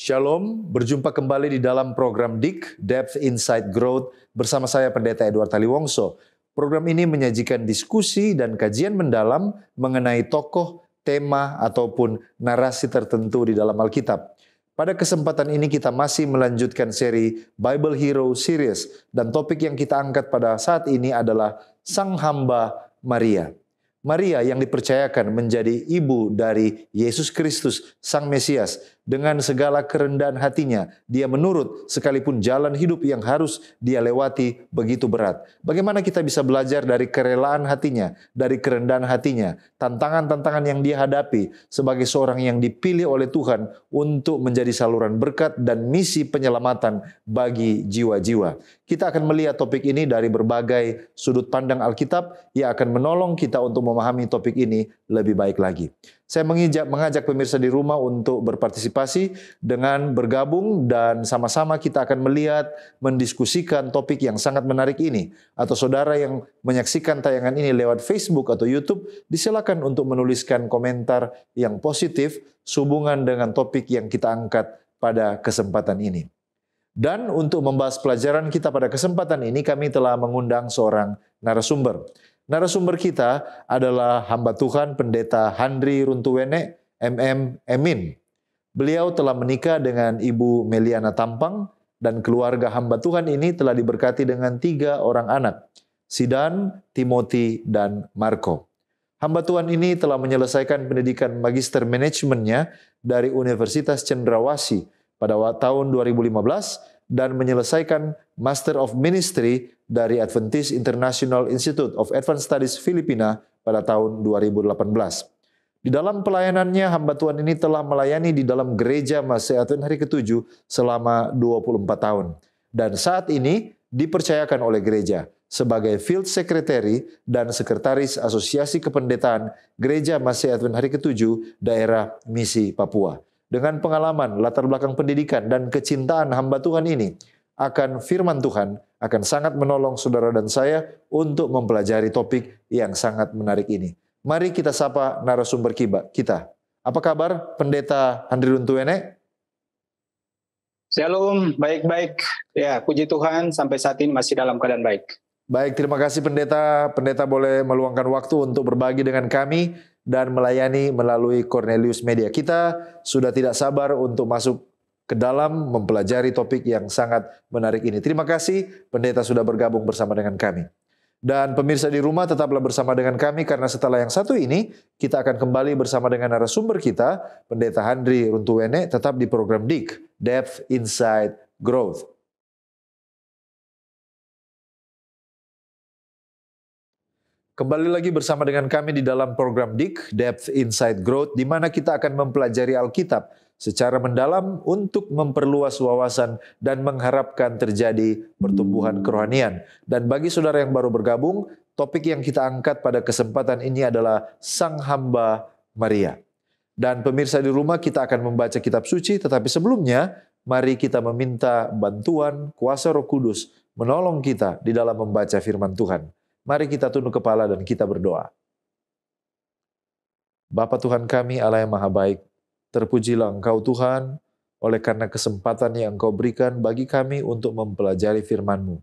Shalom, berjumpa kembali di dalam program DIK, Depth Insight Growth, bersama saya Pendeta Edward Taliwongso. Program ini menyajikan diskusi dan kajian mendalam mengenai tokoh, tema, ataupun narasi tertentu di dalam Alkitab. Pada kesempatan ini kita masih melanjutkan seri Bible Hero Series, dan topik yang kita angkat pada saat ini adalah Sang Hamba Maria. Maria yang dipercayakan menjadi ibu dari Yesus Kristus, Sang Mesias. Dengan segala kerendahan hatinya, dia menurut sekalipun jalan hidup yang harus dia lewati begitu berat. Bagaimana kita bisa belajar dari kerelaan hatinya, dari kerendahan hatinya, tantangan-tantangan yang dia hadapi sebagai seorang yang dipilih oleh Tuhan untuk menjadi saluran berkat dan misi penyelamatan bagi jiwa-jiwa. Kita akan melihat topik ini dari berbagai sudut pandang Alkitab yang akan menolong kita untuk memahami topik ini lebih baik lagi. Saya mengajak pemirsa di rumah untuk berpartisipasi dengan bergabung dan sama-sama kita akan melihat, mendiskusikan topik yang sangat menarik ini. Atau saudara yang menyaksikan tayangan ini lewat Facebook atau YouTube, disilakan untuk menuliskan komentar yang positif sehubungan dengan topik yang kita angkat pada kesempatan ini. Dan untuk membahas pelajaran kita pada kesempatan ini, kami telah mengundang seorang narasumber. Narasumber kita adalah hamba Tuhan Pendeta Handri Runtuwene, MM. Beliau telah menikah dengan Ibu Meliana Tampang, dan keluarga hamba Tuhan ini telah diberkati dengan 3 orang anak, Sidan, Timothy, dan Marco. Hamba Tuhan ini telah menyelesaikan pendidikan magister manajemennya dari Universitas Cendrawasih pada tahun 2015 dan menyelesaikan Master of Ministry dari Adventist International Institute of Advanced Studies Filipina pada tahun 2018. Di dalam pelayanannya, hamba Tuhan ini telah melayani di dalam gereja Masih Advent Hari ke-7 selama 24 tahun. Dan saat ini dipercayakan oleh gereja sebagai Field Secretary dan Sekretaris Asosiasi Kependetaan Gereja Masih Advent Hari ke-7 Daerah Misi Papua. Dengan pengalaman, latar belakang pendidikan, dan kecintaan hamba Tuhan ini akan firman Tuhan, akan sangat menolong saudara dan saya untuk mempelajari topik yang sangat menarik ini. Mari kita sapa narasumber kita. Apa kabar Pendeta Handri Runtuwene? Shalom, baik-baik. Ya, puji Tuhan sampai saat ini masih dalam keadaan baik. Baik, terima kasih Pendeta. Pendeta boleh meluangkan waktu untuk berbagi dengan kami dan melayani melalui Cornelius Media. Kita sudah tidak sabar untuk masuk ke dalam mempelajari topik yang sangat menarik ini. Terima kasih Pendeta sudah bergabung bersama dengan kami. Dan pemirsa di rumah tetaplah bersama dengan kami karena setelah yang satu ini kita akan kembali bersama dengan narasumber kita, Pendeta Handri Runtuwene, tetap di program DIK, Depth Insight Growth. Kembali lagi bersama dengan kami di dalam program DIK, Depth Insight Growth, di mana kita akan mempelajari Alkitab secara mendalam untuk memperluas wawasan dan mengharapkan terjadi pertumbuhan kerohanian. Dan bagi saudara yang baru bergabung, topik yang kita angkat pada kesempatan ini adalah Sang Hamba Maria. Dan pemirsa di rumah, kita akan membaca kitab suci, tetapi sebelumnya mari kita meminta bantuan kuasa Roh Kudus menolong kita di dalam membaca firman Tuhan. Mari kita tunduk kepala dan kita berdoa. Bapa Tuhan kami, Allah yang Maha Baik, terpujilah Engkau Tuhan, oleh karena kesempatan yang Engkau berikan bagi kami untuk mempelajari firman-Mu.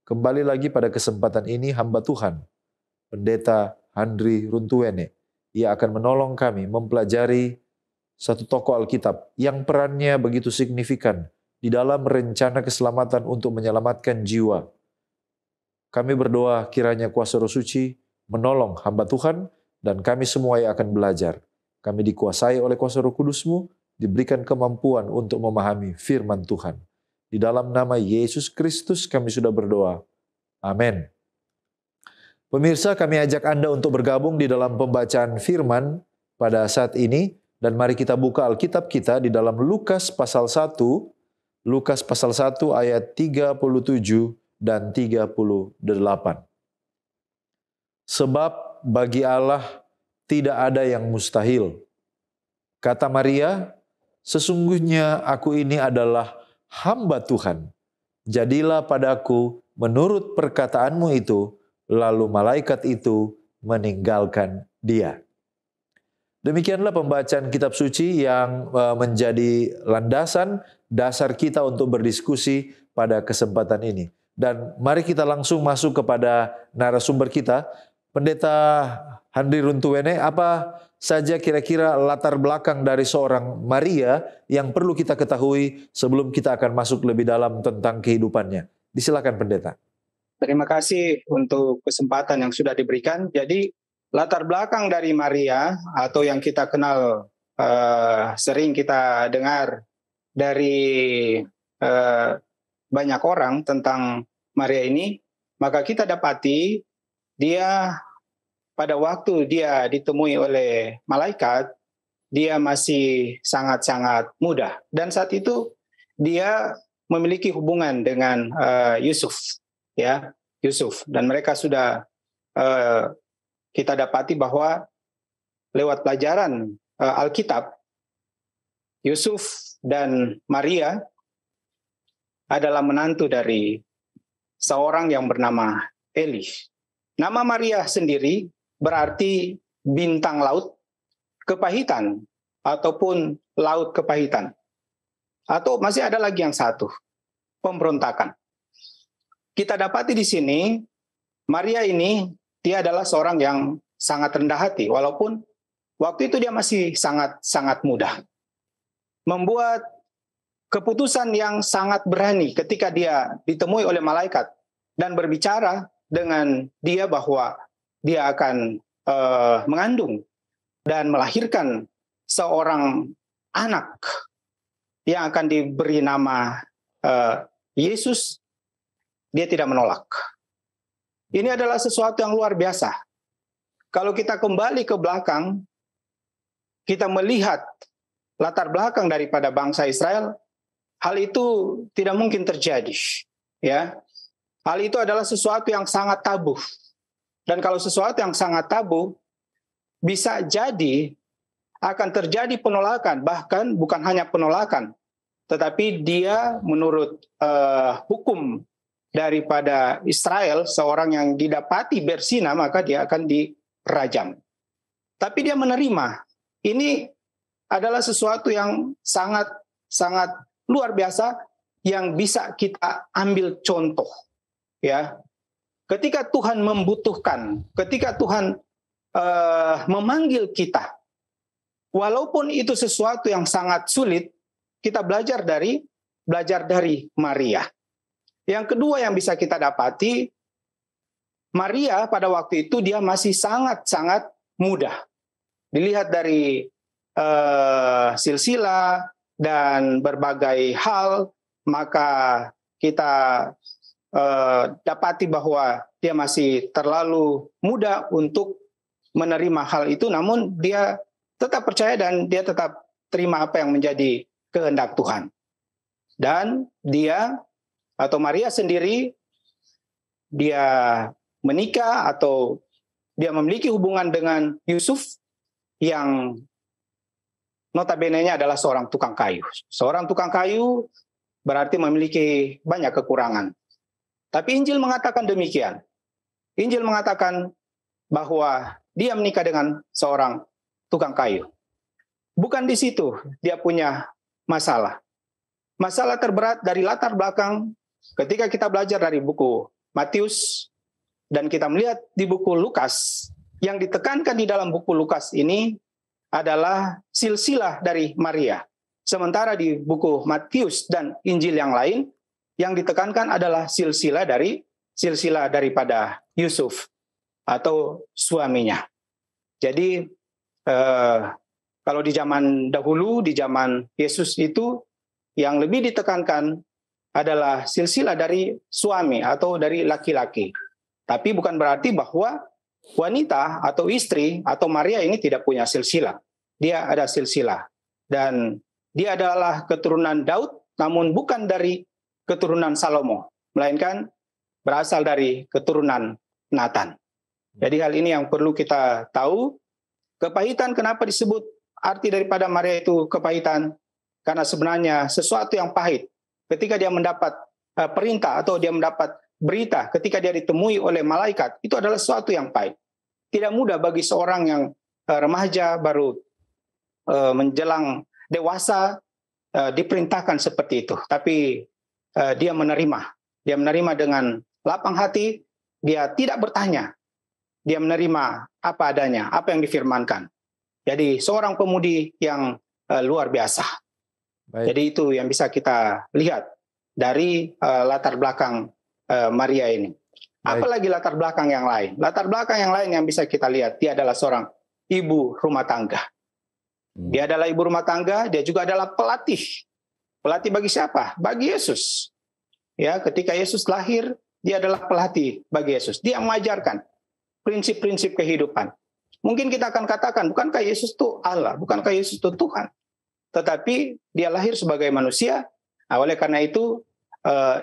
Kembali lagi pada kesempatan ini hamba Tuhan, Pendeta Handri Runtuwene, ia akan menolong kami mempelajari satu tokoh Alkitab yang perannya begitu signifikan di dalam rencana keselamatan untuk menyelamatkan jiwa. Kami berdoa kiranya kuasa Roh Suci menolong hamba Tuhan dan kami semua yang akan belajar. Kami dikuasai oleh kuasa Roh Kudus-Mu, diberikan kemampuan untuk memahami firman Tuhan. Di dalam nama Yesus Kristus kami sudah berdoa. Amin. Pemirsa, kami ajak Anda untuk bergabung di dalam pembacaan firman pada saat ini. Dan mari kita buka Alkitab kita di dalam Lukas pasal 1. Lukas pasal 1 ayat 37 dan 38. Sebab bagi Allah tidak ada yang mustahil. Kata Maria, sesungguhnya aku ini adalah hamba Tuhan. Jadilah padaku menurut perkataanmu itu. Lalu malaikat itu meninggalkan dia. Demikianlah pembacaan kitab suci yang menjadi landasan dasar kita untuk berdiskusi pada kesempatan ini. Dan mari kita langsung masuk kepada narasumber kita, Pendeta Handri Runtuwene. Apa saja kira-kira latar belakang dari seorang Maria yang perlu kita ketahui sebelum kita akan masuk lebih dalam tentang kehidupannya? Disilakan Pendeta. Terima kasih untuk kesempatan yang sudah diberikan. Jadi latar belakang dari Maria atau yang kita kenal sering kita dengar dari banyak orang tentang Maria ini, maka kita dapati dia pada waktu dia ditemui oleh malaikat, dia masih sangat-sangat muda. Dan saat itu dia memiliki hubungan dengan Yusuf. Ya, Yusuf, dan mereka sudah kita dapati bahwa lewat pelajaran Alkitab, Yusuf dan Maria adalah menantu dari seorang yang bernama Eli. Nama Maria sendiri berarti bintang laut kepahitan ataupun laut kepahitan. Atau masih ada lagi yang satu, pemberontakan. Kita dapati di sini, Maria ini, dia adalah seorang yang sangat rendah hati, walaupun waktu itu dia masih sangat muda. Membuat keputusan yang sangat berani ketika dia ditemui oleh malaikat dan berbicara dengan dia bahwa dia akan mengandung dan melahirkan seorang anak yang akan diberi nama Yesus. Dia tidak menolak. Ini adalah sesuatu yang luar biasa. Kalau kita kembali ke belakang, kita melihat latar belakang daripada bangsa Israel, hal itu tidak mungkin terjadi. Ya, hal itu adalah sesuatu yang sangat tabu. Dan kalau sesuatu yang sangat tabu, bisa jadi akan terjadi penolakan, bahkan bukan hanya penolakan, tetapi dia menurut hukum daripada Israel, seorang yang didapati berzina maka dia akan dirajam. Tapi dia menerima. Ini adalah sesuatu yang sangat luar biasa yang bisa kita ambil contoh. Ya, ketika Tuhan membutuhkan, ketika Tuhan memanggil kita, walaupun itu sesuatu yang sangat sulit, kita belajar dari Maria. Yang kedua yang bisa kita dapati, Maria pada waktu itu dia masih sangat muda. Dilihat dari silsilah dan berbagai hal, maka kita dapati bahwa dia masih terlalu muda untuk menerima hal itu, namun dia tetap percaya dan dia tetap terima apa yang menjadi kehendak Tuhan. Dan dia atau Maria sendiri, dia menikah atau dia memiliki hubungan dengan Yusuf yang notabene-nya adalah seorang tukang kayu. Seorang tukang kayu berarti memiliki banyak kekurangan. Tapi Injil mengatakan demikian. Injil mengatakan bahwa dia menikah dengan seorang tukang kayu. Bukan di situ dia punya masalah. Masalah terberat dari latar belakang ketika kita belajar dari buku Matius dan kita melihat di buku Lukas, yang ditekankan di dalam buku Lukas ini adalah silsilah dari Maria. Sementara di buku Matius dan Injil yang lain, yang ditekankan adalah silsilah daripada Yusuf atau suaminya. Jadi kalau di zaman dahulu, di zaman Yesus itu, yang lebih ditekankan adalah silsilah dari suami atau dari laki-laki. Tapi bukan berarti bahwa wanita atau istri atau Maria ini tidak punya silsilah. Dia ada silsilah. Dan dia adalah keturunan Daud, namun bukan dari keturunan Salomo, melainkan berasal dari keturunan Nathan. Jadi hal ini yang perlu kita tahu. Kepahitan, kenapa disebut arti daripada Maria itu kepahitan? Karena sebenarnya sesuatu yang pahit ketika dia mendapat perintah atau dia mendapat berita ketika dia ditemui oleh malaikat, itu adalah sesuatu yang pahit. Tidak mudah bagi seorang yang remaja baru menjelang dewasa diperintahkan seperti itu. Tapi dia menerima dengan lapang hati. Dia tidak bertanya, dia menerima apa adanya, apa yang difirmankan. Jadi seorang pemudi yang luar biasa. Baik. Jadi itu yang bisa kita lihat dari latar belakang Maria ini. Baik. Apalagi latar belakang yang lain. Latar belakang yang lain yang bisa kita lihat, dia adalah seorang ibu rumah tangga. Dia adalah ibu rumah tangga, dia juga adalah pelatih. Pelatih bagi siapa? Bagi Yesus. Ya, ketika Yesus lahir, dia adalah pelatih bagi Yesus. Dia mengajarkan prinsip-prinsip kehidupan. Mungkin kita akan katakan, bukankah Yesus itu Allah? Bukankah Yesus itu Tuhan? Tetapi dia lahir sebagai manusia. Nah, oleh karena itu,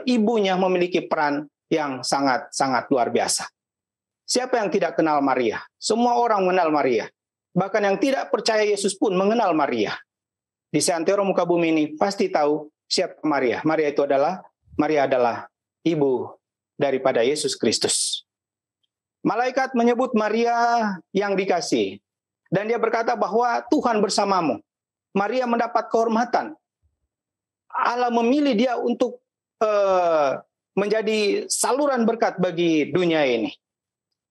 ibunya memiliki peran yang sangat-sangat luar biasa. Siapa yang tidak kenal Maria? Semua orang mengenal Maria. Bahkan yang tidak percaya Yesus pun mengenal Maria. Di seantero muka bumi ini pasti tahu siapa Maria. Maria adalah ibu daripada Yesus Kristus. Malaikat menyebut Maria yang dikasihi. Dan dia berkata bahwa Tuhan bersamamu. Maria mendapat kehormatan. Allah memilih dia untuk menjadi saluran berkat bagi dunia ini.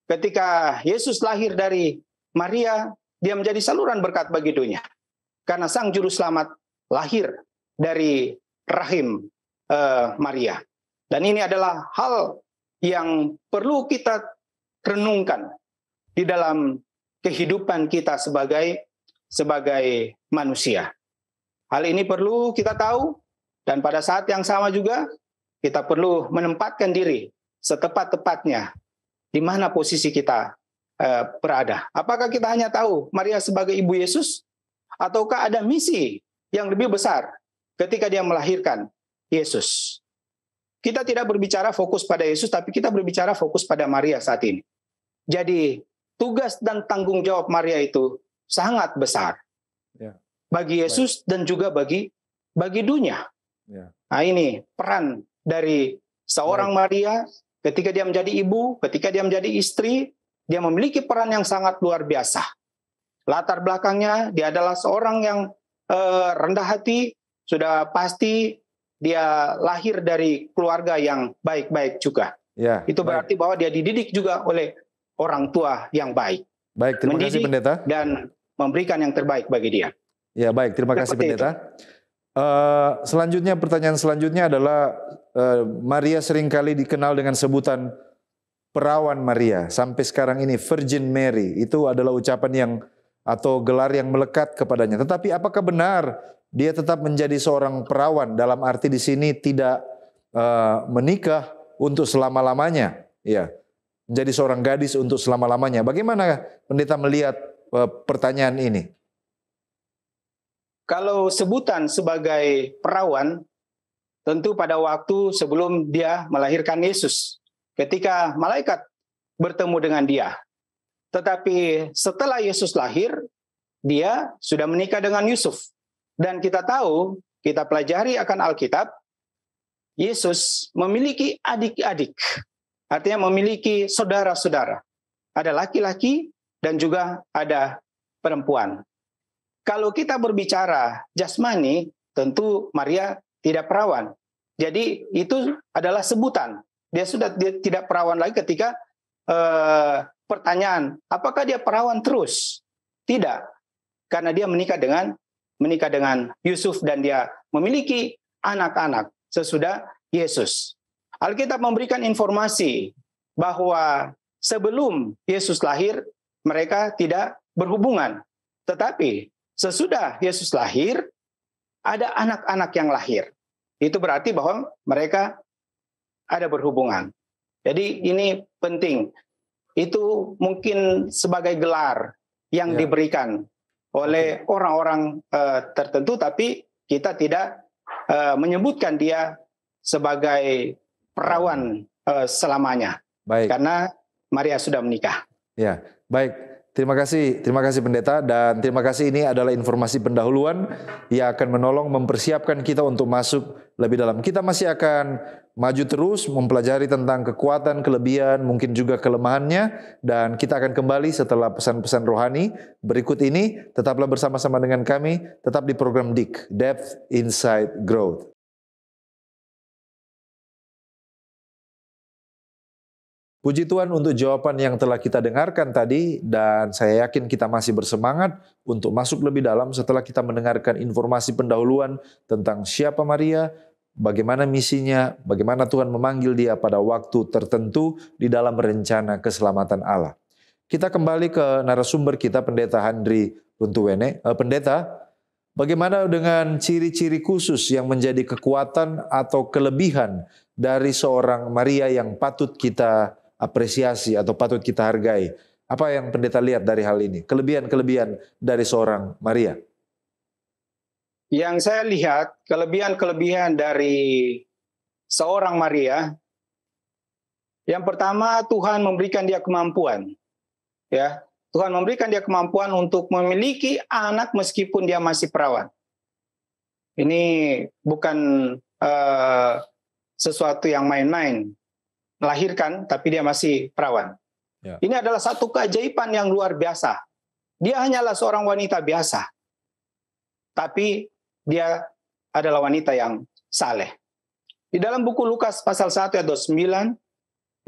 Ketika Yesus lahir dari Maria, dia menjadi saluran berkat bagi dunia. Karena Sang Juru Selamat lahir dari rahim Maria. Dan ini adalah hal yang perlu kita renungkan di dalam kehidupan kita sebagai manusia. Hal ini perlu kita tahu, dan pada saat yang sama juga kita perlu menempatkan diri setepat-tepatnya di mana posisi kita berada. Apakah kita hanya tahu Maria sebagai ibu Yesus, ataukah ada misi yang lebih besar ketika dia melahirkan Yesus? Kita tidak berbicara fokus pada Yesus, tapi kita berbicara fokus pada Maria saat ini. Jadi tugas dan tanggung jawab Maria itu sangat besar bagi Yesus dan juga bagi dunia. Nah, ini peran dari seorang Maria ketika dia menjadi ibu, ketika dia menjadi istri, dia memiliki peran yang sangat luar biasa. Latar belakangnya, dia adalah seorang yang rendah hati, sudah pasti dia lahir dari keluarga yang baik-baik juga. Itu berarti bahwa dia dididik juga oleh orang tua yang baik. Baik, terima kasih Pendeta. Dan memberikan yang terbaik bagi dia. Ya, baik, terima kasih Pendeta. Pertanyaan selanjutnya adalah Maria seringkali dikenal dengan sebutan perawan Maria. Sampai sekarang ini Virgin Mary itu adalah ucapan yang atau gelar yang melekat kepadanya. Tetapi apakah benar dia tetap menjadi seorang perawan, dalam arti di sini tidak menikah untuk selama-lamanya? Ya, menjadi seorang gadis untuk selama-lamanya. Bagaimana Pendeta melihat pertanyaan ini? Kalau sebutan sebagai perawan, tentu pada waktu sebelum dia melahirkan Yesus, ketika malaikat bertemu dengan dia. Tetapi setelah Yesus lahir, dia sudah menikah dengan Yusuf. Dan kita tahu, kita pelajari akan Alkitab, Yesus memiliki adik-adik. Artinya memiliki saudara-saudara. Ada laki-laki dan juga ada perempuan. Kalau kita berbicara jasmani, tentu Maria tidak perawan. Jadi itu adalah sebutan. Dia tidak perawan lagi ketika pertanyaan, apakah dia perawan terus? Tidak. Karena dia menikah dengan Yusuf dan dia memiliki anak-anak sesudah Yesus. Alkitab memberikan informasi bahwa sebelum Yesus lahir, mereka tidak berhubungan. Tetapi sesudah Yesus lahir, ada anak-anak yang lahir. Itu berarti bahwa mereka ada berhubungan. Jadi ini penting. Itu mungkin sebagai gelar yang diberikan oleh orang-orang tertentu, tapi kita tidak menyebutkan dia sebagai perawan selamanya. Baik. Karena Maria sudah menikah. Ya, baik. Terima kasih pendeta, dan terima kasih ini adalah informasi pendahuluan yang akan menolong mempersiapkan kita untuk masuk lebih dalam. Kita masih akan maju terus mempelajari tentang kekuatan, kelebihan, mungkin juga kelemahannya, dan kita akan kembali setelah pesan-pesan rohani berikut ini. Tetaplah bersama-sama dengan kami, tetap di program DIK, Depth Insight Growth. Puji Tuhan untuk jawaban yang telah kita dengarkan tadi, dan saya yakin kita masih bersemangat untuk masuk lebih dalam setelah kita mendengarkan informasi pendahuluan tentang siapa Maria, bagaimana misinya, bagaimana Tuhan memanggil dia pada waktu tertentu di dalam rencana keselamatan Allah. Kita kembali ke narasumber kita, Pendeta Handri Runtuwene. Pendeta, bagaimana dengan ciri-ciri khusus yang menjadi kekuatan atau kelebihan dari seorang Maria yang patut kita apresiasi atau patut kita hargai? Apa yang pendeta lihat dari hal ini? Kelebihan-kelebihan dari seorang Maria. Yang saya lihat, kelebihan-kelebihan dari seorang Maria, yang pertama Tuhan memberikan dia kemampuan. Ya, Tuhan memberikan dia kemampuan untuk memiliki anak meskipun dia masih perawan. Ini bukan sesuatu yang main-main. Melahirkan, tapi dia masih perawan. Ya. Ini adalah satu keajaiban yang luar biasa. Dia hanyalah seorang wanita biasa, tapi dia adalah wanita yang saleh. Di dalam buku Lukas pasal 1 ayat 29,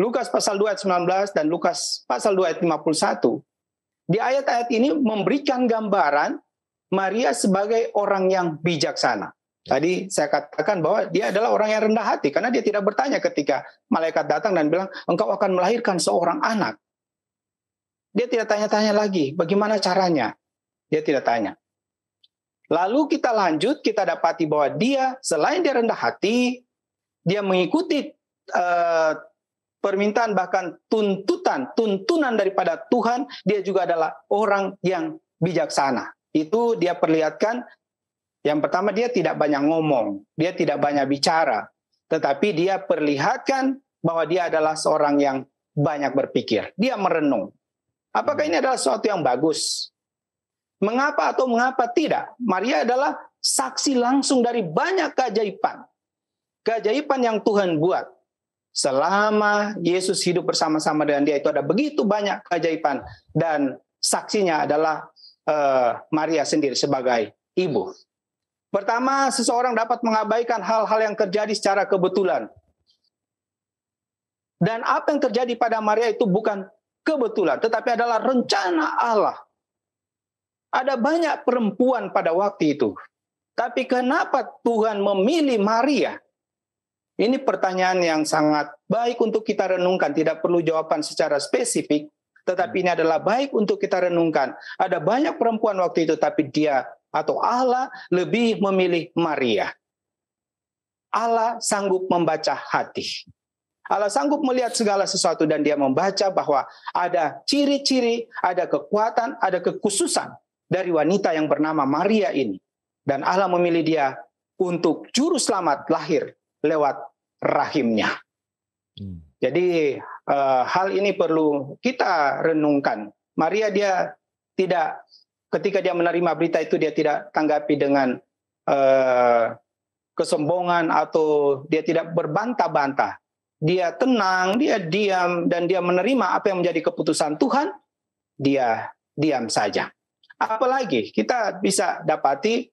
Lukas pasal 2 ayat 19, dan Lukas pasal 2 ayat 51, di ayat-ayat ini memberikan gambaran Maria sebagai orang yang bijaksana. Tadi saya katakan bahwa dia adalah orang yang rendah hati, karena dia tidak bertanya ketika malaikat datang dan bilang, engkau akan melahirkan seorang anak. Dia tidak tanya-tanya lagi, bagaimana caranya? Dia tidak tanya. Lalu kita lanjut, kita dapati bahwa dia, selain dia rendah hati, dia mengikuti permintaan bahkan tuntunan daripada Tuhan, dia juga adalah orang yang bijaksana. Itu dia perlihatkan. Yang pertama, dia tidak banyak ngomong, dia tidak banyak bicara, tetapi dia perlihatkan bahwa dia adalah seorang yang banyak berpikir. Dia merenung. Apakah ini adalah sesuatu yang bagus? Mengapa atau mengapa tidak? Maria adalah saksi langsung dari banyak keajaiban. Keajaiban yang Tuhan buat. Selama Yesus hidup bersama-sama dengan dia, itu ada begitu banyak keajaiban. Dan saksinya adalah Maria sendiri sebagai ibu. Pertama, seseorang dapat mengabaikan hal-hal yang terjadi secara kebetulan. Dan apa yang terjadi pada Maria itu bukan kebetulan, tetapi adalah rencana Allah. Ada banyak perempuan pada waktu itu. Tapi kenapa Tuhan memilih Maria? Ini pertanyaan yang sangat baik untuk kita renungkan. Tidak perlu jawaban secara spesifik, tetapi ini adalah baik untuk kita renungkan. Ada banyak perempuan waktu itu, tapi dia atau Allah lebih memilih Maria. Allah sanggup membaca hati. Allah sanggup melihat segala sesuatu, dan dia membaca bahwa ada ciri-ciri, ada kekuatan, ada kekhususan dari wanita yang bernama Maria ini. Dan Allah memilih dia untuk juru selamat lahir lewat rahimnya. Jadi hal ini perlu kita renungkan. Maria dia tidak, ketika dia menerima berita itu, dia tidak tanggapi dengan kesombongan atau dia tidak berbantah-bantah. Dia tenang, dia diam, dan dia menerima apa yang menjadi keputusan Tuhan. Dia diam saja. Apalagi kita bisa dapati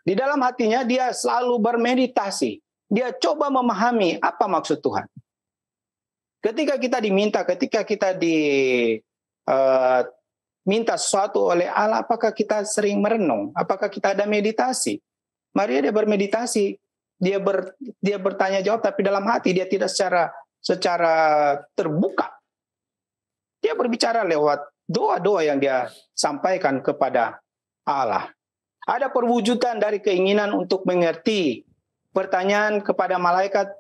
di dalam hatinya dia selalu bermeditasi. Dia coba memahami apa maksud Tuhan. Ketika kita minta sesuatu oleh Allah, apakah kita sering merenung? Apakah kita ada meditasi? Maria dia bermeditasi, dia bertanya jawab, tapi dalam hati dia tidak secara terbuka. Dia berbicara lewat doa-doa yang dia sampaikan kepada Allah. Ada perwujudan dari keinginan untuk mengerti. Pertanyaan kepada malaikat,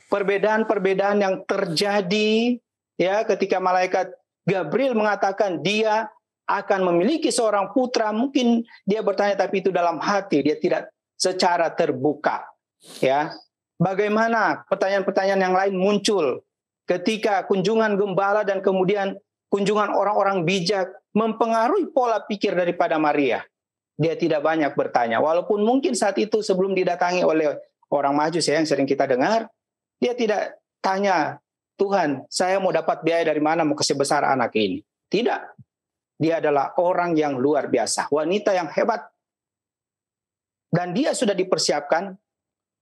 perbedaan-perbedaan yang terjadi ya ketika malaikat Gabriel mengatakan dia akan memiliki seorang putra. Mungkin dia bertanya, tapi itu dalam hati, dia tidak secara terbuka. Ya, bagaimana pertanyaan-pertanyaan yang lain muncul ketika kunjungan gembala dan kemudian kunjungan orang-orang bijak mempengaruhi pola pikir daripada Maria. Dia tidak banyak bertanya. Walaupun mungkin saat itu sebelum didatangi oleh orang Majus yang sering kita dengar, dia tidak tanya, Tuhan, saya mau dapat biaya dari mana mau kasih besar anak ini. Tidak. Dia adalah orang yang luar biasa, wanita yang hebat. Dan dia sudah dipersiapkan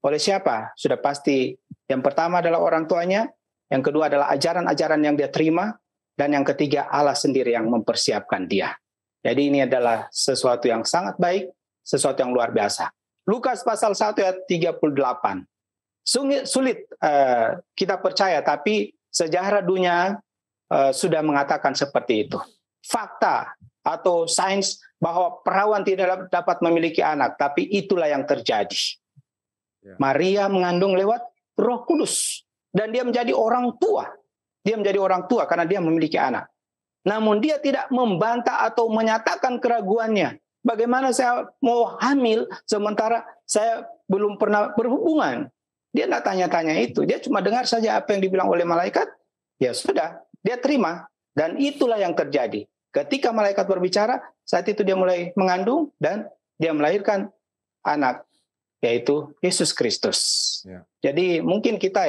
oleh siapa? Sudah pasti yang pertama adalah orang tuanya, yang kedua adalah ajaran-ajaran yang dia terima, dan yang ketiga Allah sendiri yang mempersiapkan dia. Jadi ini adalah sesuatu yang sangat baik, sesuatu yang luar biasa. Lukas pasal 1 ayat 38. Sulit kita percaya, tapi sejarah dunia sudah mengatakan seperti itu. Fakta atau sains bahwa perawan tidak dapat memiliki anak, tapi itulah yang terjadi. Ya. Maria mengandung lewat Roh Kudus dan dia menjadi orang tua. Dia menjadi orang tua karena dia memiliki anak. Namun dia tidak membantah atau menyatakan keraguannya. Bagaimana saya mau hamil sementara saya belum pernah berhubungan? Dia tidak tanya-tanya itu. Dia cuma dengar saja apa yang dibilang oleh malaikat. Ya sudah, dia terima. Dan itulah yang terjadi. Ketika malaikat berbicara, saat itu dia mulai mengandung dan dia melahirkan anak, yaitu Yesus Kristus. Ya. Jadi mungkin kita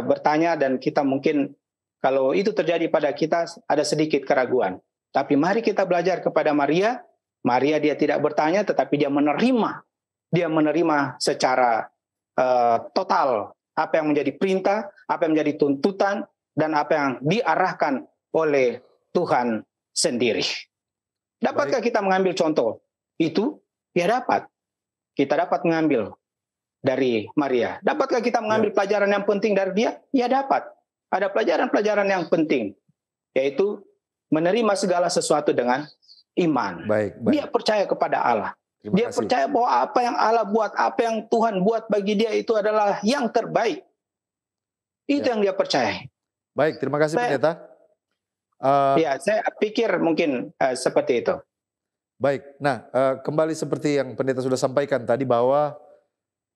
bertanya dan kita mungkin kalau itu terjadi pada kita ada sedikit keraguan. Tapi mari kita belajar kepada Maria. Maria dia tidak bertanya tetapi dia menerima. Dia menerima secara total apa yang menjadi perintah, apa yang menjadi tuntutan, dan apa yang diarahkan oleh Tuhan sendiri. Dapatkah kita mengambil contoh itu? Ya dapat. Kita dapat mengambil dari Maria. Dapatkah kita mengambil pelajaran yang penting dari dia? Ya dapat. Ada pelajaran-pelajaran yang penting, yaitu menerima segala sesuatu dengan iman. Baik. Dia percaya kepada Allah. Dia percaya bahwa apa yang Allah buat, apa yang Tuhan buat bagi dia itu adalah yang terbaik. Itu yang dia percaya. Baik, terima kasih Pendeta. Saya pikir mungkin seperti itu. Baik, nah kembali seperti yang Pendeta sudah sampaikan tadi bahwa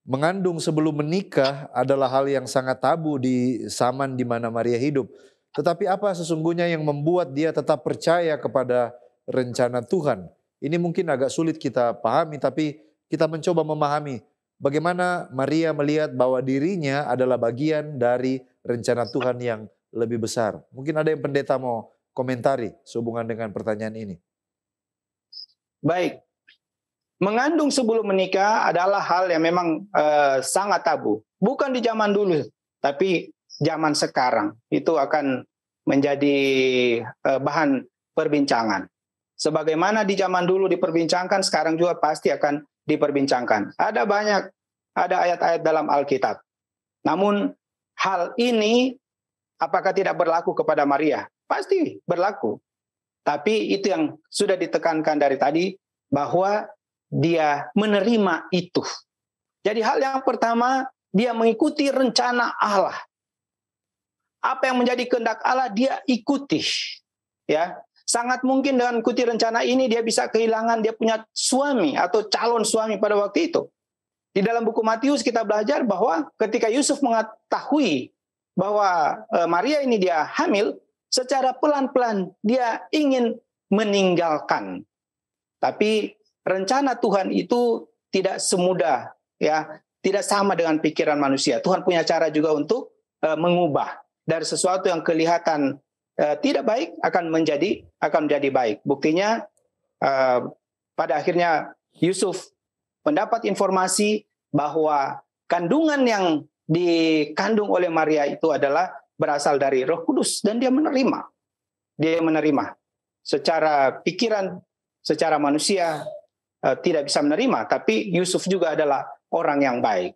mengandung sebelum menikah adalah hal yang sangat tabu di zaman di mana Maria hidup. Tetapi apa sesungguhnya yang membuat dia tetap percaya kepada rencana Tuhan? Ini mungkin agak sulit kita pahami, tapi kita mencoba memahami bagaimana Maria melihat bahwa dirinya adalah bagian dari rencana Tuhan yang lebih besar. Mungkin ada yang Pendeta mau komentari sehubungan dengan pertanyaan ini. Baik. Mengandung sebelum menikah adalah hal yang memang sangat tabu. Bukan di zaman dulu, tapi zaman sekarang. Itu akan menjadi bahan perbincangan. Sebagaimana di zaman dulu diperbincangkan, sekarang juga pasti akan diperbincangkan. Ada ayat-ayat dalam Alkitab. Namun hal ini apakah tidak berlaku kepada Maria? Pasti berlaku. Tapi itu yang sudah ditekankan dari tadi, bahwa dia menerima itu. Jadi hal yang pertama, dia mengikuti rencana Allah. Apa yang menjadi kehendak Allah dia ikuti. Ya, sangat mungkin dengan ikuti rencana ini dia bisa kehilangan dia punya suami atau calon suami pada waktu itu. Di dalam buku Matius kita belajar bahwa ketika Yusuf mengetahui bahwa Maria ini dia hamil, secara pelan-pelan dia ingin meninggalkan. Tapi rencana Tuhan itu tidak semudah, tidak sama dengan pikiran manusia. Tuhan punya cara juga untuk mengubah dari sesuatu yang kelihatan tidak baik akan menjadi baik. Buktinya pada akhirnya Yusuf mendapat informasi bahwa kandungan yang dikandung oleh Maria itu adalah berasal dari Roh Kudus dan dia menerima. Dia menerima. Secara pikiran, secara manusia tidak bisa menerima, tapi Yusuf juga adalah orang yang baik.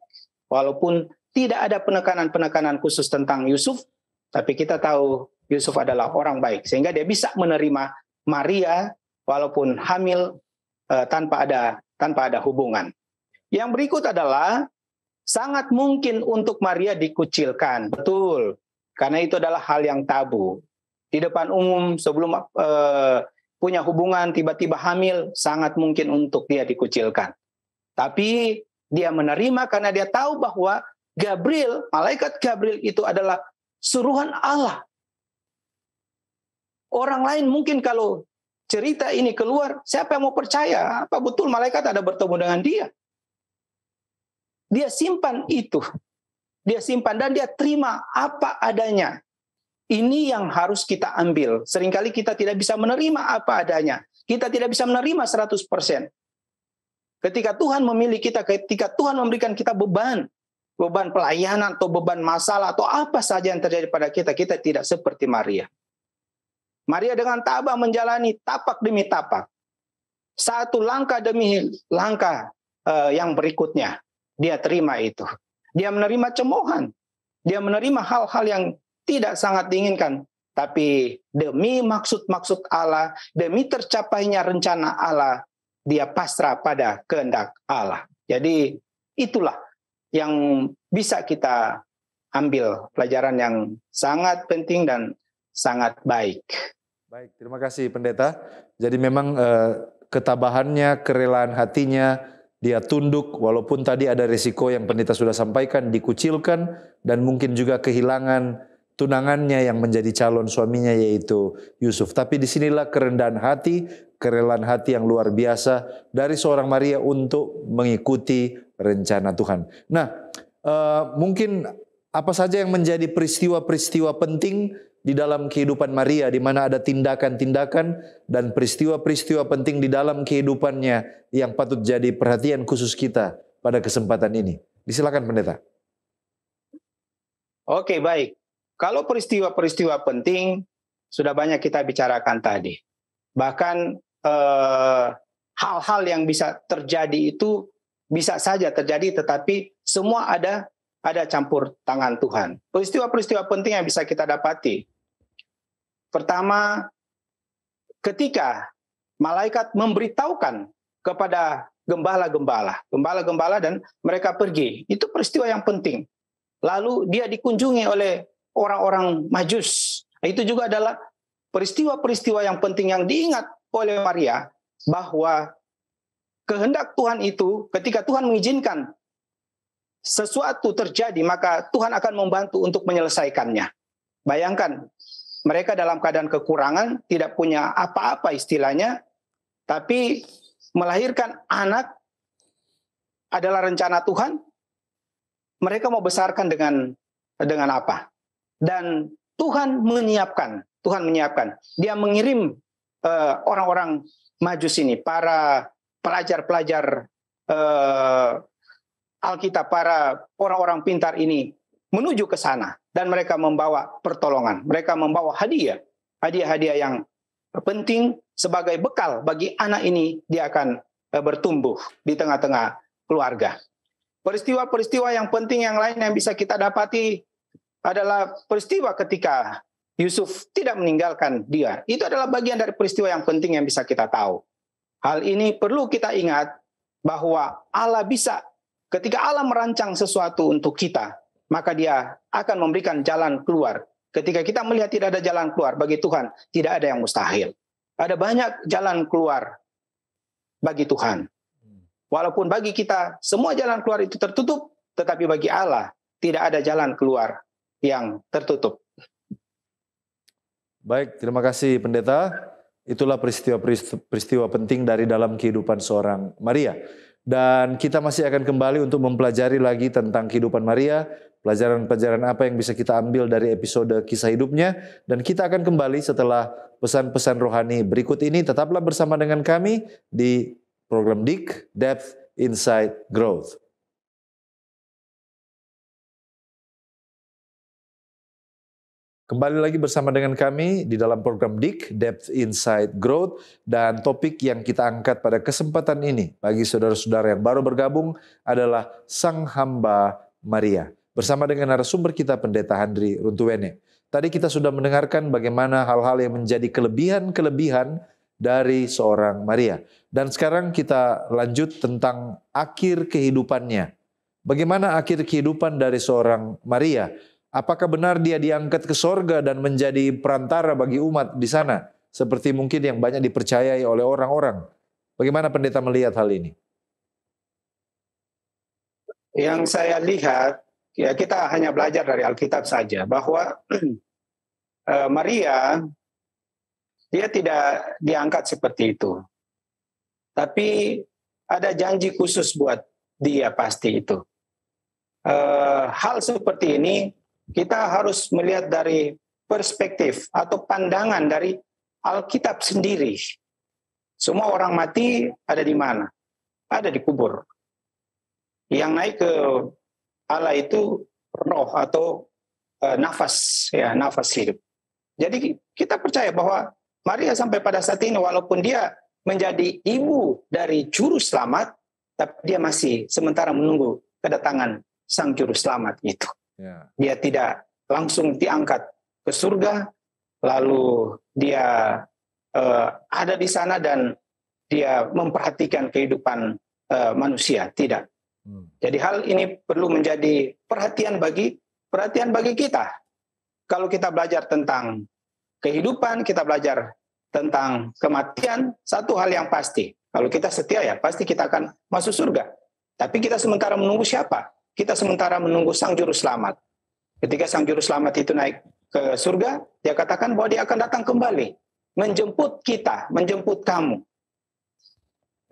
Walaupun tidak ada penekanan-penekanan khusus tentang Yusuf, tapi kita tahu Yusuf adalah orang baik. Sehingga dia bisa menerima Maria walaupun hamil tanpa ada hubungan. Yang berikut adalah sangat mungkin untuk Maria dikucilkan. Betul, karena itu adalah hal yang tabu. Di depan umum sebelum punya hubungan, tiba-tiba hamil, sangat mungkin untuk dia dikucilkan. Tapi dia menerima karena dia tahu bahwa malaikat Gabriel itu adalah suruhan Allah. Orang lain mungkin kalau cerita ini keluar, siapa yang mau percaya? Apa betul malaikat ada bertemu dengan dia? Dia simpan itu. Dia simpan dan dia terima apa adanya. Ini yang harus kita ambil. Seringkali kita tidak bisa menerima apa adanya. Kita tidak bisa menerima 100%. Ketika Tuhan memilih kita, ketika Tuhan memberikan kita beban pelayanan atau beban masalah atau apa saja yang terjadi pada kita, kita tidak seperti Maria. Maria dengan tabah menjalani tapak demi tapak. Satu langkah demi langkah yang berikutnya. Dia terima itu. Dia menerima cemoohan. Dia menerima hal-hal yang tidak sangat diinginkan. Tapi demi maksud-maksud Allah, demi tercapainya rencana Allah, dia pasrah pada kehendak Allah. Jadi itulah yang bisa kita ambil pelajaran yang sangat penting dan sangat baik. Baik, terima kasih Pendeta. Jadi memang ketabahannya, kerelaan hatinya, dia tunduk walaupun tadi ada risiko yang Pendeta sudah sampaikan, dikucilkan dan mungkin juga kehilangan tunangannya yang menjadi calon suaminya yaitu Yusuf. Tapi disinilah kerendahan hati, kerelaan hati yang luar biasa dari seorang Maria untuk mengikuti rencana Tuhan. Nah, mungkin apa saja yang menjadi peristiwa-peristiwa penting di dalam kehidupan Maria, di mana ada tindakan-tindakan dan peristiwa-peristiwa penting di dalam kehidupannya yang patut jadi perhatian khusus kita pada kesempatan ini. Disilakan Pendeta. Oke, baik. Kalau peristiwa-peristiwa penting sudah banyak kita bicarakan tadi. Bahkan hal-hal yang bisa terjadi itu bisa saja terjadi, tetapi semua ada campur tangan Tuhan. Peristiwa-peristiwa penting yang bisa kita dapati. Pertama, ketika malaikat memberitahukan kepada gembala-gembala dan mereka pergi. Itu peristiwa yang penting. Lalu dia dikunjungi oleh orang-orang Majus. Itu juga adalah peristiwa-peristiwa yang penting yang diingat oleh Maria, bahwa kehendak Tuhan itu ketika Tuhan mengizinkan sesuatu terjadi, maka Tuhan akan membantu untuk menyelesaikannya. Bayangkan, mereka dalam keadaan kekurangan, tidak punya apa-apa istilahnya, tapi melahirkan anak adalah rencana Tuhan. Mereka mau besarkan dengan apa? Dan Tuhan menyiapkan. Dia mengirim orang-orang Majus ini, para pelajar-pelajar Alkitab, para orang-orang pintar ini menuju ke sana. Dan mereka membawa pertolongan. Mereka membawa hadiah-hadiah yang penting sebagai bekal bagi anak ini. Dia akan bertumbuh di tengah-tengah keluarga. Peristiwa-peristiwa yang penting yang lain yang bisa kita dapati adalah peristiwa ketika Yusuf tidak meninggalkan dia. Itu adalah bagian dari peristiwa yang penting yang bisa kita tahu. Hal ini perlu kita ingat bahwa Allah bisa, ketika Allah merancang sesuatu untuk kita, maka dia akan memberikan jalan keluar. Ketika kita melihat tidak ada jalan keluar, bagi Tuhan tidak ada yang mustahil. Ada banyak jalan keluar bagi Tuhan. Walaupun bagi kita semua jalan keluar itu tertutup, tetapi bagi Allah tidak ada jalan keluar yang tertutup. Baik, terima kasih Pendeta. Itulah peristiwa penting dari dalam kehidupan seorang Maria. Dan kita masih akan kembali untuk mempelajari lagi tentang kehidupan Maria, pelajaran-pelajaran apa yang bisa kita ambil dari episode kisah hidupnya. Dan kita akan kembali setelah pesan-pesan rohani berikut ini. Tetaplah bersama dengan kami di program DIK, Depth, Insight, Growth. Kembali lagi bersama dengan kami di dalam program DIK, Depth, Insight, Growth. Dan topik yang kita angkat pada kesempatan ini bagi saudara-saudara yang baru bergabung adalah Sang Hamba Maria. Bersama dengan narasumber kita Pendeta Handri Runtuwene. Tadi kita sudah mendengarkan bagaimana hal-hal yang menjadi kelebihan-kelebihan dari seorang Maria. Dan sekarang kita lanjut tentang akhir kehidupannya. Bagaimana akhir kehidupan dari seorang Maria? Apakah benar dia diangkat ke sorga dan menjadi perantara bagi umat di sana? Seperti mungkin yang banyak dipercayai oleh orang-orang. Bagaimana Pendeta melihat hal ini? Yang saya lihat, ya kita hanya belajar dari Alkitab saja, bahwa Maria dia tidak diangkat seperti itu. Tapi ada janji khusus buat dia pasti itu. Hal seperti ini kita harus melihat dari perspektif atau pandangan dari Alkitab sendiri. Semua orang mati ada di mana? Ada di kubur. Yang naik ke Allah itu roh atau nafas, ya, nafas hidup. Jadi kita percaya bahwa Maria sampai pada saat ini, walaupun dia menjadi ibu dari juru selamat, tapi dia masih sementara menunggu kedatangan sang juru selamat itu. Ya. Dia tidak langsung diangkat ke surga, lalu dia ada di sana dan dia memperhatikan kehidupan manusia. Tidak. Jadi hal ini perlu menjadi perhatian bagi kita. Kalau kita belajar tentang kehidupan, kita belajar tentang kematian, satu hal yang pasti. Kalau kita setia ya pasti kita akan masuk surga. Tapi kita sementara menunggu siapa? Kita sementara menunggu sang juru selamat. Ketika sang juru selamat itu naik ke surga, dia katakan bahwa dia akan datang kembali. Menjemput kita, menjemput kamu.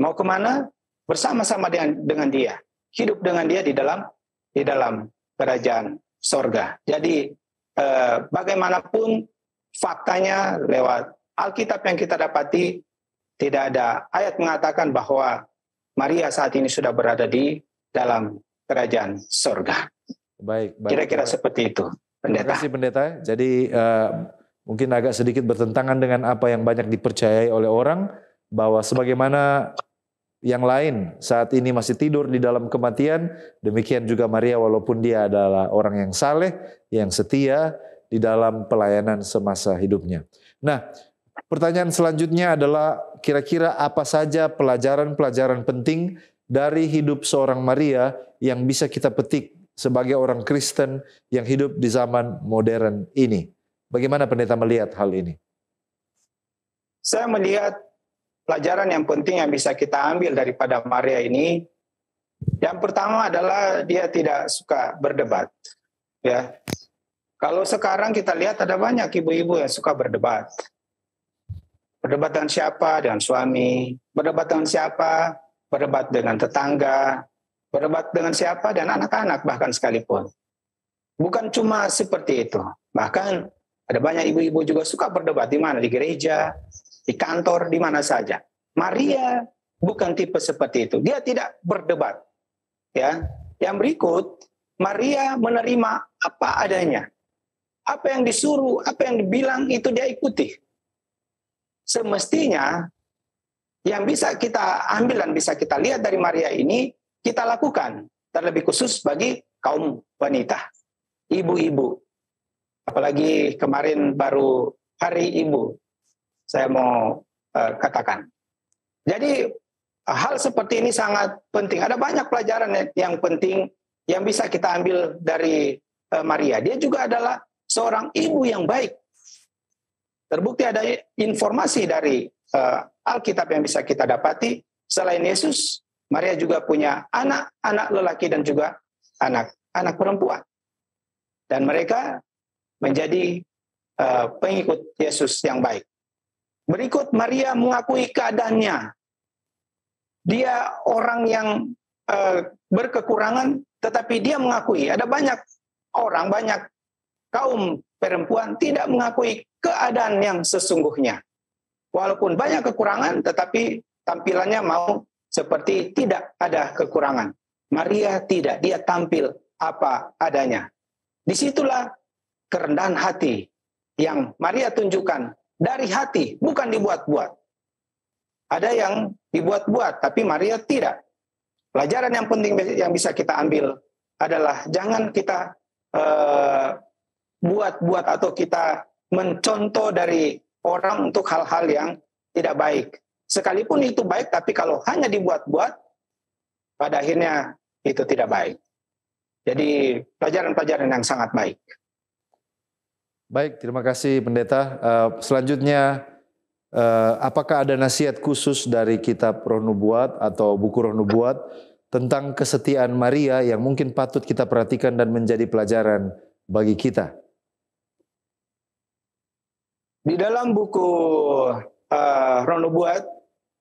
Mau kemana? Bersama-sama dengan dia. Hidup dengan dia di dalam kerajaan sorga. Jadi bagaimanapun faktanya lewat Alkitab yang kita dapati, tidak ada ayat mengatakan bahwa Maria saat ini sudah berada di dalam kerajaan sorga. Baik. Kira-kira seperti itu, Pendeta. Terima kasih, Pendeta. Jadi mungkin agak sedikit bertentangan dengan apa yang banyak dipercayai oleh orang, bahwa sebagaimana yang lain saat ini masih tidur di dalam kematian, demikian juga Maria walaupun dia adalah orang yang saleh, yang setia di dalam pelayanan semasa hidupnya. Nah, pertanyaan selanjutnya adalah kira-kira apa saja pelajaran-pelajaran penting dari hidup seorang Maria yang bisa kita petik sebagai orang Kristen yang hidup di zaman modern ini. Bagaimana Pendeta melihat hal ini? Saya melihat pelajaran yang penting yang bisa kita ambil daripada Maria ini, yang pertama adalah dia tidak suka berdebat. Ya, kalau sekarang kita lihat ada banyak ibu-ibu yang suka berdebat. Berdebat dengan siapa? Dengan suami. Berdebat dengan siapa? Berdebat dengan tetangga. Berdebat dengan siapa? Dan anak-anak bahkan sekalipun. Bukan cuma seperti itu. Bahkan ada banyak ibu-ibu juga suka berdebat di mana? Di gereja, di kantor, di mana saja. Maria bukan tipe seperti itu. Dia tidak berdebat. Ya. Yang berikut, Maria menerima apa adanya. Apa yang disuruh, apa yang dibilang itu dia ikuti. Semestinya yang bisa kita ambil dan bisa kita lihat dari Maria ini, kita lakukan. Terlebih khusus bagi kaum wanita, ibu-ibu. Apalagi kemarin baru Hari Ibu, saya mau katakan. Jadi hal seperti ini sangat penting. Ada banyak pelajaran yang penting yang bisa kita ambil dari Maria. Dia juga adalah seorang ibu yang baik. Terbukti ada informasi dari Alkitab yang bisa kita dapati. Selain Yesus, Maria juga punya anak-anak lelaki dan juga anak-anak perempuan. Dan mereka menjadi pengikut Yesus yang baik. Berikut Maria mengakui keadaannya. Dia orang yang berkekurangan, tetapi dia mengakui. Ada banyak orang, banyak kaum perempuan tidak mengakui keadaan yang sesungguhnya. Walaupun banyak kekurangan, tetapi tampilannya mau seperti tidak ada kekurangan. Maria tidak, dia tampil apa adanya. Disitulah kerendahan hati yang Maria tunjukkan. Dari hati, bukan dibuat-buat. Ada yang dibuat-buat, tapi Maria tidak. Pelajaran yang penting yang bisa kita ambil adalah jangan kita buat-buat atau kita mencontoh dari orang untuk hal-hal yang tidak baik. Sekalipun itu baik, tapi kalau hanya dibuat-buat, pada akhirnya itu tidak baik. Jadi pelajaran-pelajaran yang sangat baik. Baik, terima kasih Pendeta. Selanjutnya, apakah ada nasihat khusus dari kitab Roh Nubuat atau buku Roh Nubuat tentang kesetiaan Maria yang mungkin patut kita perhatikan dan menjadi pelajaran bagi kita? Di dalam buku Roh Nubuat,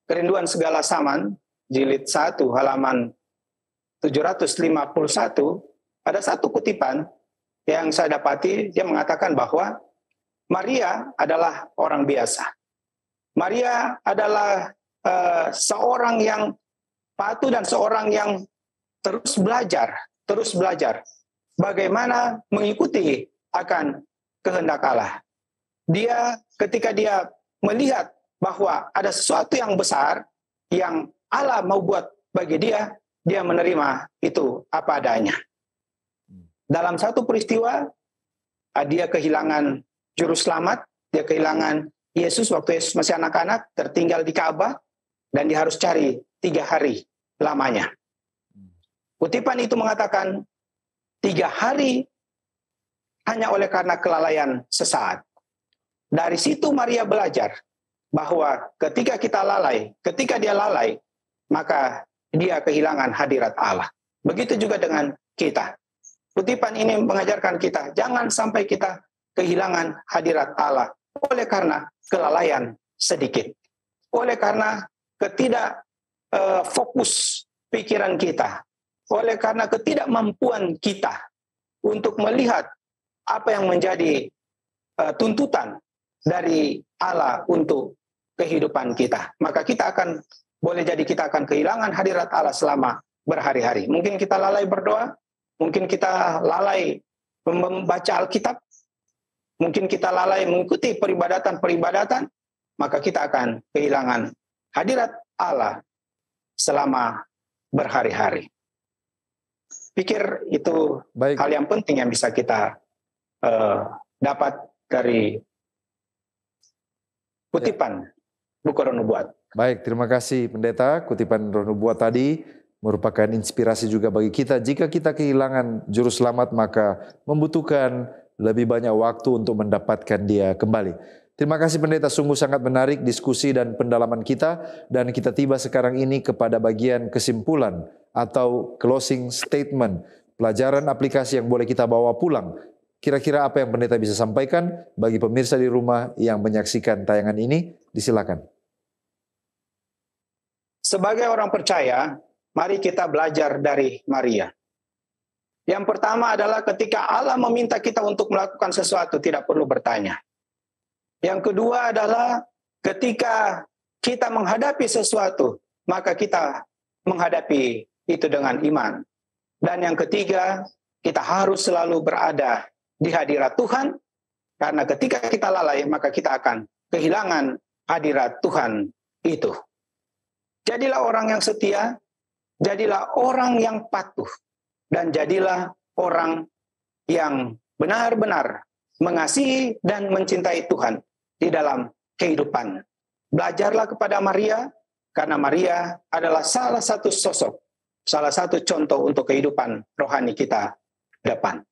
Kerinduan Segala Zaman, jilid 1 halaman 751, ada satu kutipan yang saya dapati, dia mengatakan bahwa Maria adalah orang biasa. Maria adalah seorang yang patuh dan seorang yang terus belajar bagaimana mengikuti akan kehendak Allah. Dia ketika dia melihat bahwa ada sesuatu yang besar yang Allah mau buat bagi dia, dia menerima itu apa adanya. Dalam satu peristiwa, dia kehilangan juru selamat, dia kehilangan Yesus waktu Yesus masih anak-anak, tertinggal di Ka'bah, dan dia harus cari 3 hari lamanya. Kutipan itu mengatakan 3 hari hanya oleh karena kelalaian sesaat. Dari situ Maria belajar bahwa ketika dia lalai, maka dia kehilangan hadirat Allah. Begitu juga dengan kita. Kutipan ini mengajarkan kita, jangan sampai kita kehilangan hadirat Allah oleh karena kelalaian sedikit. Oleh karena fokus pikiran kita. Oleh karena ketidakmampuan kita untuk melihat apa yang menjadi tuntutan dari Allah untuk kehidupan kita. Maka kita akan kehilangan hadirat Allah selama berhari-hari. Mungkin kita lalai berdoa, mungkin kita lalai membaca Alkitab, mungkin kita lalai mengikuti peribadatan, maka kita akan kehilangan hadirat Allah selama berhari-hari. Pikir itu hal yang penting yang bisa kita dapat dari kutipan buku Roh Nubuat. Baik, terima kasih Pendeta. Kutipan Roh Nubuat tadi merupakan inspirasi juga bagi kita. Jika kita kehilangan juru selamat, maka membutuhkan lebih banyak waktu untuk mendapatkan dia kembali. Terima kasih Pendeta, sungguh sangat menarik diskusi dan pendalaman kita. Dan kita tiba sekarang ini kepada bagian kesimpulan atau closing statement. Pelajaran aplikasi yang boleh kita bawa pulang. Kira-kira apa yang Pendeta bisa sampaikan bagi pemirsa di rumah yang menyaksikan tayangan ini? Disilakan. Sebagai orang percaya, mari kita belajar dari Maria. Yang pertama adalah ketika Allah meminta kita untuk melakukan sesuatu, tidak perlu bertanya. Yang kedua adalah ketika kita menghadapi sesuatu, maka kita menghadapi itu dengan iman. Dan yang ketiga, kita harus selalu berada di hadirat Tuhan, karena ketika kita lalai, maka kita akan kehilangan hadirat Tuhan itu. Jadilah orang yang setia, jadilah orang yang patuh, dan jadilah orang yang benar-benar mengasihi dan mencintai Tuhan di dalam kehidupan. Belajarlah kepada Maria, karena Maria adalah salah satu sosok, salah satu contoh untuk kehidupan rohani kita depan.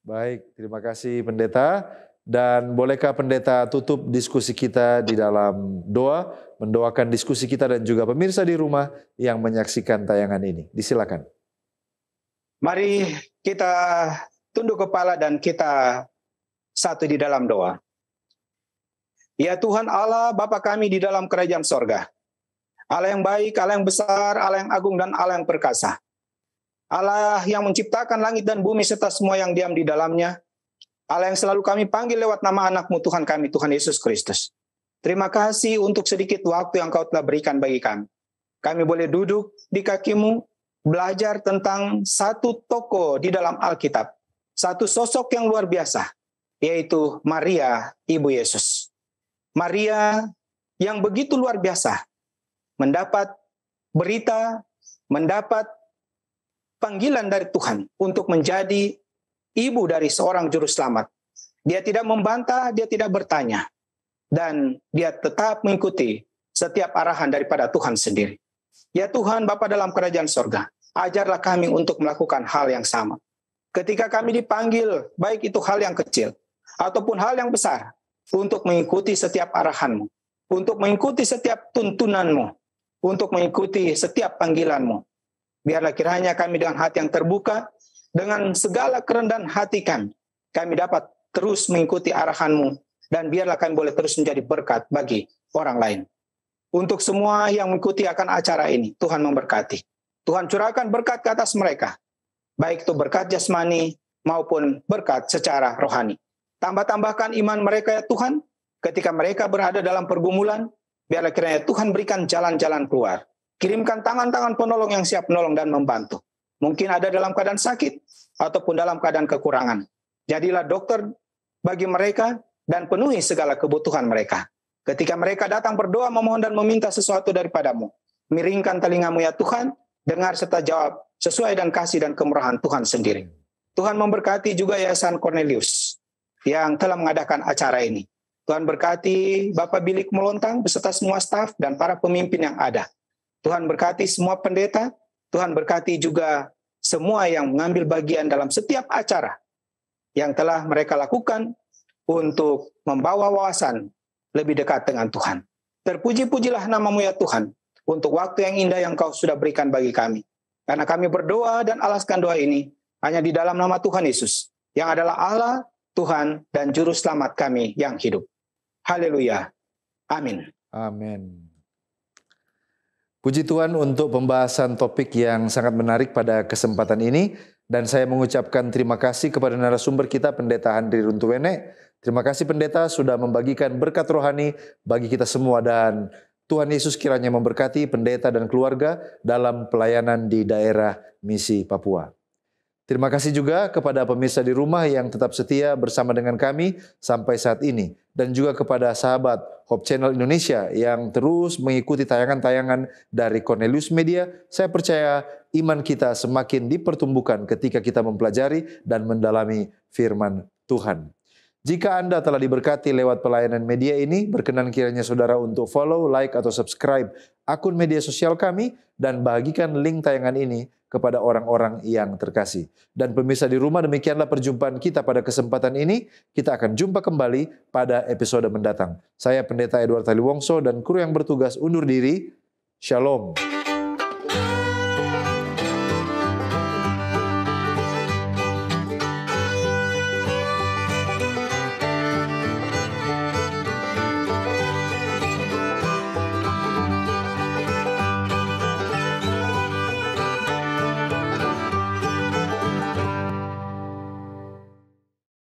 Baik, terima kasih Pendeta. Dan bolehkah Pendeta tutup diskusi kita di dalam doa, mendoakan diskusi kita dan juga pemirsa di rumah yang menyaksikan tayangan ini. Disilakan. Mari kita tunduk kepala dan kita satu di dalam doa. Ya Tuhan Allah, Bapa kami di dalam kerajaan sorga. Allah yang baik, Allah yang besar, Allah yang agung dan Allah yang perkasa. Allah yang menciptakan langit dan bumi serta semua yang diam di dalamnya. Allah yang selalu kami panggil lewat nama anak-Mu Tuhan kami, Tuhan Yesus Kristus. Terima kasih untuk sedikit waktu yang Kau telah berikan bagi kami. Kami boleh duduk di kaki-Mu, belajar tentang satu tokoh di dalam Alkitab. Satu sosok yang luar biasa, yaitu Maria, Ibu Yesus. Maria yang begitu luar biasa, mendapat berita, mendapat panggilan dari Tuhan untuk menjadi ibu dari seorang juru selamat. Dia tidak membantah, dia tidak bertanya. Dan dia tetap mengikuti setiap arahan daripada Tuhan sendiri. Ya Tuhan, Bapa dalam kerajaan sorga, ajarlah kami untuk melakukan hal yang sama. Ketika kami dipanggil, baik itu hal yang kecil, ataupun hal yang besar, untuk mengikuti setiap arahan-Mu, untuk mengikuti setiap tuntunan-Mu, untuk mengikuti setiap panggilan-Mu. Biarlah kiranya kami dengan hati yang terbuka, dengan segala kerendahan hati kami dapat terus mengikuti arahan-Mu dan biarlah kami boleh terus menjadi berkat bagi orang lain. Untuk semua yang mengikuti akan acara ini, Tuhan memberkati. Tuhan curahkan berkat ke atas mereka, baik itu berkat jasmani maupun berkat secara rohani. Tambah-tambahkan iman mereka ya Tuhan, ketika mereka berada dalam pergumulan, biarlah kiranya Tuhan berikan jalan-jalan keluar. Kirimkan tangan-tangan penolong yang siap menolong dan membantu. Mungkin ada dalam keadaan sakit, ataupun dalam keadaan kekurangan. Jadilah dokter bagi mereka, dan penuhi segala kebutuhan mereka. Ketika mereka datang berdoa, memohon dan meminta sesuatu daripadamu, miringkan telingamu ya Tuhan, dengar serta jawab sesuai dan kasih dan kemurahan Tuhan sendiri. Tuhan memberkati juga Yayasan Cornelius yang telah mengadakan acara ini. Tuhan berkati Bapak Bilik Melontang beserta semua staf dan para pemimpin yang ada. Tuhan berkati semua pendeta, Tuhan berkati juga semua yang mengambil bagian dalam setiap acara yang telah mereka lakukan untuk membawa wawasan lebih dekat dengan Tuhan. Terpuji-pujilah namamu ya Tuhan, untuk waktu yang indah yang kau sudah berikan bagi kami. Karena kami berdoa dan alaskan doa ini hanya di dalam nama Tuhan Yesus, yang adalah Allah, Tuhan, dan Juru Selamat kami yang hidup. Haleluya. Amin. Amin. Puji Tuhan untuk pembahasan topik yang sangat menarik pada kesempatan ini. Dan saya mengucapkan terima kasih kepada narasumber kita, Pendeta Handri Runtuwene. Terima kasih Pendeta sudah membagikan berkat rohani bagi kita semua. Dan Tuhan Yesus kiranya memberkati Pendeta dan keluarga dalam pelayanan di daerah misi Papua. Terima kasih juga kepada pemirsa di rumah yang tetap setia bersama dengan kami sampai saat ini. Dan juga kepada sahabat Hope Channel Indonesia yang terus mengikuti tayangan-tayangan dari Cornelius Media. Saya percaya iman kita semakin dipertumbuhkan ketika kita mempelajari dan mendalami firman Tuhan. Jika Anda telah diberkati lewat pelayanan media ini, berkenan kiranya saudara untuk follow, like, atau subscribe akun media sosial kami dan bagikan link tayangan ini kepada orang-orang yang terkasih. Dan pemirsa di rumah, demikianlah perjumpaan kita pada kesempatan ini. Kita akan jumpa kembali pada episode mendatang. Saya Pendeta Edward Taliwongso dan kru yang bertugas undur diri. Shalom.